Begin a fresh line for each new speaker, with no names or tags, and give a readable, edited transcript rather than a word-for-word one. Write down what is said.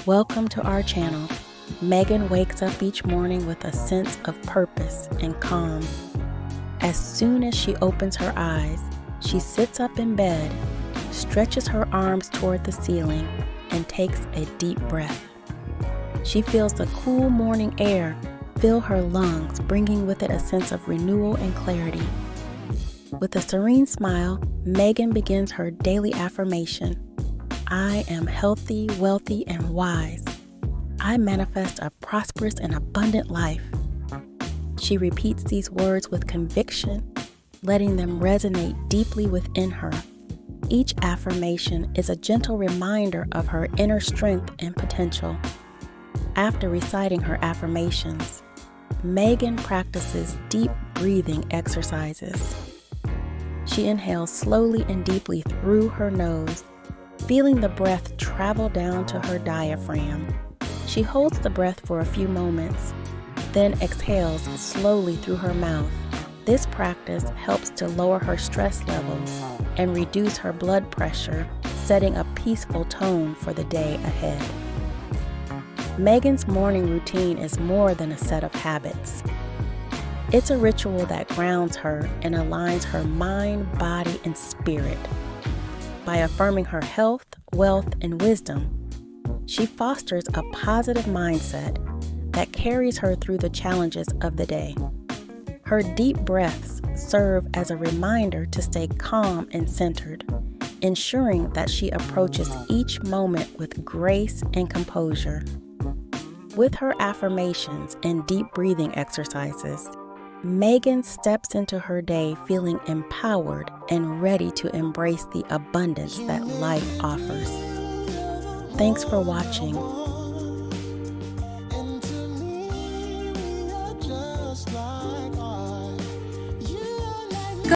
Welcome to our channel. Megan wakes up each morning with a sense of purpose and calm. As soon as she opens her eyes, she sits up in bed, stretches her arms toward the ceiling, and takes a deep breath. She feels the cool morning air fill her lungs, bringing with it a sense of renewal and clarity. With a serene smile, Megan begins her daily affirmation. I am healthy, wealthy, and wise. I manifest a prosperous and abundant life. She repeats these words with conviction, letting them resonate deeply within her. Each affirmation is a gentle reminder of her inner strength and potential. After reciting her affirmations, Megan practices deep breathing exercises. She inhales slowly and deeply through her nose, feeling the breath travel down to her diaphragm. She holds the breath for a few moments, then exhales slowly through her mouth. This practice helps to lower her stress levels and reduce her blood pressure, setting a peaceful tone for the day ahead. Megan's morning routine is more than a set of habits. It's a ritual that grounds her and aligns her mind, body, and spirit. By affirming her health, wealth, and wisdom, she fosters a positive mindset that carries her through the challenges of the day. Her deep breaths serve as a reminder to stay calm and centered, ensuring that she approaches each moment with grace and composure. With her affirmations and deep breathing exercises, Megan steps into her day feeling empowered and ready to embrace the abundance that life offers. Thanks for watching.